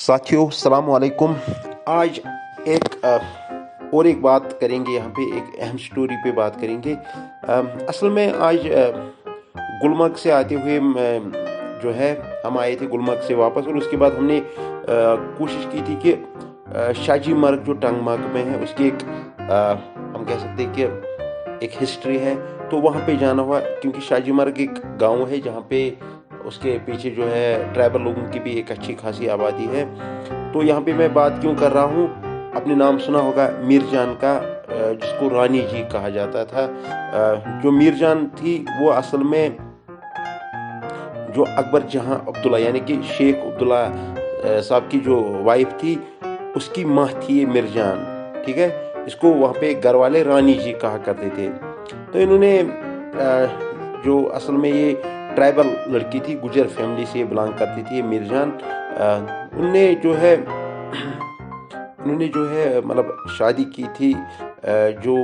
साथियों सलाम वालेकुम। आज और एक बात करेंगे, यहाँ पे एक अहम स्टोरी पे बात करेंगे। असल में आज गुलमर्ग से आते हुए जो है हम आए थे गुलमर्ग से वापस, और उसके बाद हमने कोशिश की थी कि शाजी मर्ग जो टंगमर्ग में है उसकी एक हम कह सकते हैं कि एक हिस्ट्री है, तो वहाँ पे जाना हुआ। क्योंकि शाजी मर्ग एक गांव है जहाँ पे उसके पीछे जो है ट्राइबल लोगों की भी एक अच्छी खासी आबादी है। तो यहाँ पे मैं बात क्यों कर रहा हूँ, आपने नाम सुना होगा मीरजान का, जिसको रानी जी कहा जाता था। जो मीरजान थी वो असल में जो अकबर जहां अब्दुल्ला यानी कि शेख अब्दुल्ला साहब की जो वाइफ थी उसकी माँ थी ये मीरजान, ठीक है। इसको वहाँ पे घर वाले रानी जी कहा करते थे। तो इन्होंने जो असल में ये ट्राइबल लड़की थी, गुजर फैमिली से बिलोंग करती थी ये मीरजान। उन्होंने जो है मतलब शादी की थी जो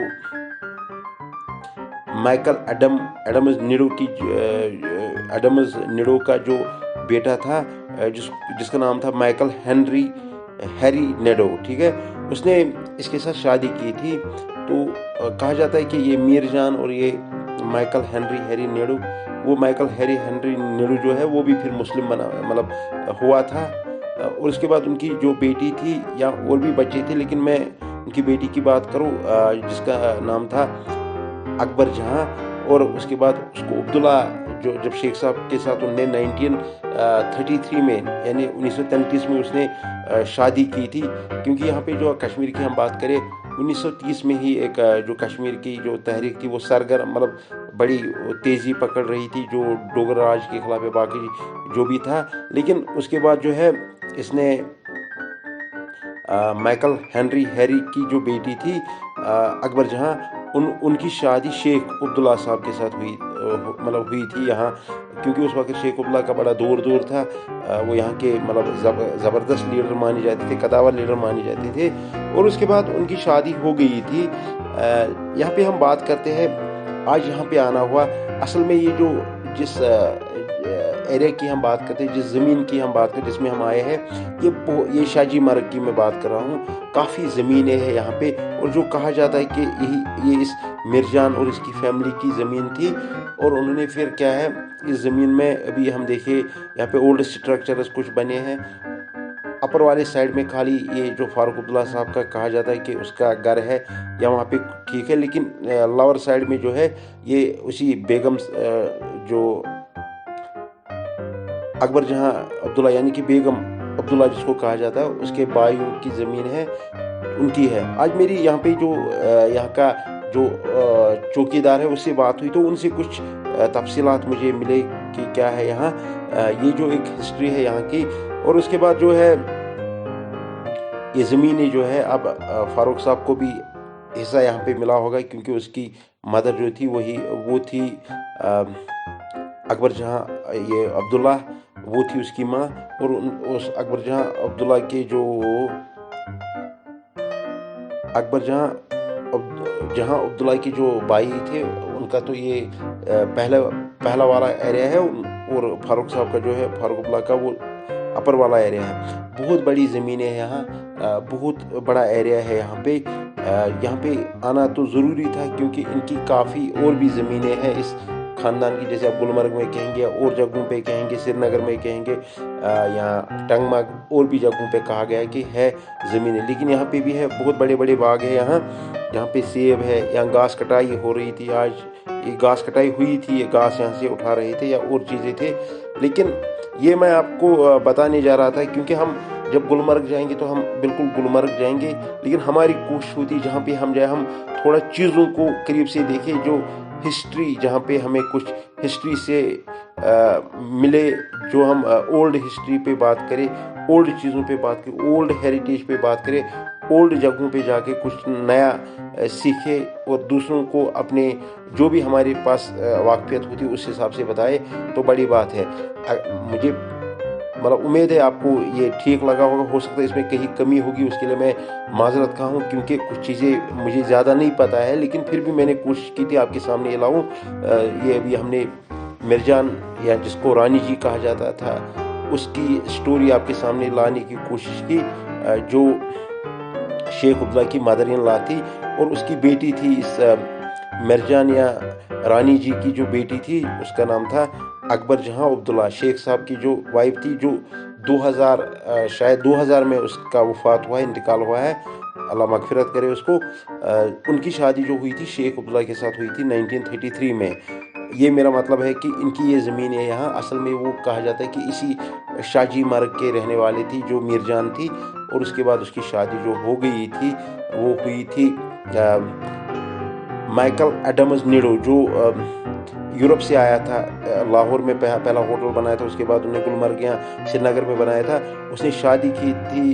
माइकल एडम्स निडो का जो बेटा था, जिसका नाम था माइकल हैरी नेडो, ठीक है। उसने इसके साथ शादी की थी। तो कहा जाता है कि ये मीरजान और ये माइकल हैरी नेडो, वो माइकल हैरी नेडो जो है वो भी फिर मुस्लिम बना मतलब हुआ था। और उसके बाद उनकी जो बेटी थी या और भी बच्चे थे, लेकिन मैं उनकी बेटी की बात करूँ जिसका नाम था अकबर जहां। और उसके बाद उसको अब्दुल्ला जो जब शेख साहब के साथ उनने 1933 में यानी 1933 में उसने शादी की थी। क्योंकि यहाँ पे जो कश्मीर की हम बात करें 1930 में ही एक जो कश्मीर की जो तहरीक थी वो सरगर्म मतलब बड़ी तेज़ी पकड़ रही थी, जो डोगर राज के खिलाफ बाकी जो भी था। लेकिन उसके बाद जो है इसने माइकल हैरी की जो बेटी थी अकबर जहां, उनकी शादी शेख अब्दुल्ला साहब के साथ हुई थी यहाँ। क्योंकि उस वक्त शेख अब्दुल्ला का बड़ा दौर था, वो यहाँ के मतलब ज़बरदस्त लीडर माने जाते थे, कदावर लीडर माने जाते थे। और उसके बाद उनकी शादी हो गई थी। यहाँ पे हम बात करते हैं, आज यहाँ पे आना हुआ। असल में ये जो जिस एरिया की हम बात करते हैं, जिस ज़मीन की हम बात करते हैं जिसमें हम आए हैं, ये शाजी मर्ग की मैं बात कर रहा हूँ। काफ़ी ज़मीनें हैं यहाँ पे, और जो कहा जाता है कि ये इस मीरजान और इसकी फैमिली की ज़मीन थी। और उन्होंने फिर क्या है, इस ज़मीन में अभी हम देखें यहाँ पे ओल्ड स्ट्रक्चर्स कुछ बने हैं। अपर वाले साइड में खाली ये जो फारूक अब्दुल्ला साहब का कहा जाता है कि उसका घर है या वहाँ पे ठीक है, लेकिन लोअर साइड में जो है ये उसी बेगम जो अकबर जहां अब्दुल्ला यानी कि बेगम अब्दुल्ला जिसको कहा जाता है उसके भाइयों की ज़मीन है, उनकी है। आज मेरी यहाँ पे जो यहाँ का जो चौकीदार है उससे बात हुई, तो उनसे कुछ तफसीलात मुझे मिले कि क्या है यहाँ ये जो एक हिस्ट्री है यहाँ की। और उसके बाद जो है ये ज़मीनें जो है अब फारूक साहब को भी हिस्सा यहाँ पे मिला होगा, क्योंकि उसकी मदर जो थी वो थी अकबर जहां ये अब्दुल्ला, वो थी उसकी माँ। और उस अकबर जहां अब्दुल्ला के जो जहां अब्दुल्ला के जो भाई थे उनका तो ये पहला वाला एरिया है, और फारूक साहब का जो है फारूक अब्दुल्ला का वो अपर वाला एरिया है। बहुत बड़ी ज़मीनें हैं यहाँ, बहुत बड़ा एरिया है यहाँ पे आना तो ज़रूरी था, क्योंकि इनकी काफ़ी और भी ज़मीनें हैं इस ख़ानदान की। जैसे आप गुलमर्ग में कहेंगे और जगहों पे कहेंगे, श्रीनगर में कहेंगे या टंगमर्ग और भी जगहों पे कहा गया है कि है ज़मीनें। लेकिन यहाँ पे भी है, बहुत बड़े बड़े बाग है यहाँ, जहाँ पे सेब है। यहाँ घास कटाई हो रही थी, आज ये घास कटाई हुई थी, ये घास यहाँ से उठा रहे थे या और चीज़ें थे। लेकिन ये मैं आपको बताने जा रहा था, क्योंकि हम जब गुलमर्ग जाएंगे तो हम बिल्कुल गुलमर्ग जाएंगे, लेकिन हमारी कोशिश होती है जहाँ पे हम जाए हम थोड़ा चीज़ों को करीब से देखें, जो हिस्ट्री जहाँ पे हमें कुछ हिस्ट्री से मिले, जो हम ओल्ड हिस्ट्री पे बात करें, ओल्ड चीज़ों पे बात करें, ओल्ड हेरिटेज पे बात करें, ओल्ड जगहों पे जाके कुछ नया सीखे और दूसरों को अपने जो भी हमारे पास वाकफियत होती है उस हिसाब से बताए, तो बड़ी बात है। मुझे मतलब उम्मीद है आपको ये ठीक लगा होगा। हो सकता है इसमें कहीं कमी होगी, उसके लिए मैं माजरत खा हूँ, क्योंकि कुछ चीज़ें मुझे ज़्यादा नहीं पता है, लेकिन फिर भी मैंने कोशिश की थी आपके सामने ये लाऊं। ये अभी हमने मीरजान या जिसको रानी जी कहा जाता था اس کی سٹوری آپ کے سامنے لانے کی کوشش کی، جو شیخ عبداللہ کی مدر ان لا تھی، اور اس کی بیٹی تھی، اس مرجان یا رانی جی کی جو بیٹی تھی اس کا نام تھا اکبر جہاں عبداللہ۔ شیخ صاحب کی جو وائف تھی، جو 2000 میں اس کا وفات ہوا ہے، انتقال ہوا ہے، اللہ مغفرت کرے اس کو۔ ان کی شادی جو ہوئی تھی شیخ عبداللہ کے ساتھ ہوئی تھی 1933 میں۔ یہ میرا مطلب ہے کہ ان کی یہ زمین ہے یہاں، اصل میں وہ کہا جاتا ہے کہ اسی شاجی مرگ کے رہنے والے تھی جو میر جان تھی، اور اس کے بعد اس کی شادی جو ہو گئی تھی وہ ہوئی تھی مائیکل ایڈمز نیڈو، جو یورپ سے آیا تھا، لاہور میں پہلا ہوٹل بنایا تھا، اس کے بعد انہیں گلمرگ یہاں سری نگر میں بنایا تھا۔ اس نے شادی کی تھی،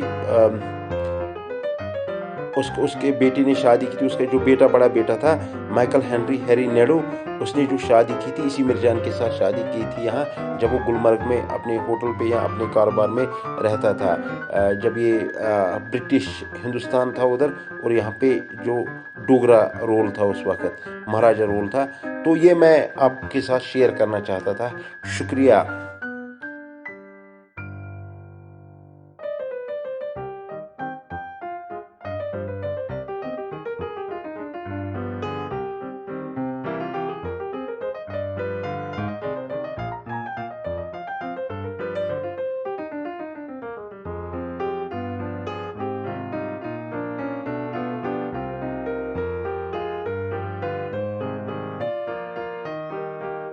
اس کے بیٹی نے شادی کی تھی، اس کا جو بڑا بیٹا تھا مائیکل ہیری نیڈو، اس نے جو شادی کی تھی اسی مرجان کے ساتھ شادی کی تھی یہاں، جب وہ گلمرگ میں اپنے ہوٹل پہ یا اپنے کاروبار میں رہتا تھا، جب یہ برٹش ہندوستان تھا ادھر، اور یہاں پہ جو ڈوگرا رول تھا اس وقت، مہاراجہ رول تھا۔ تو یہ میں آپ کے ساتھ شیئر کرنا چاہتا تھا۔ شکریہ۔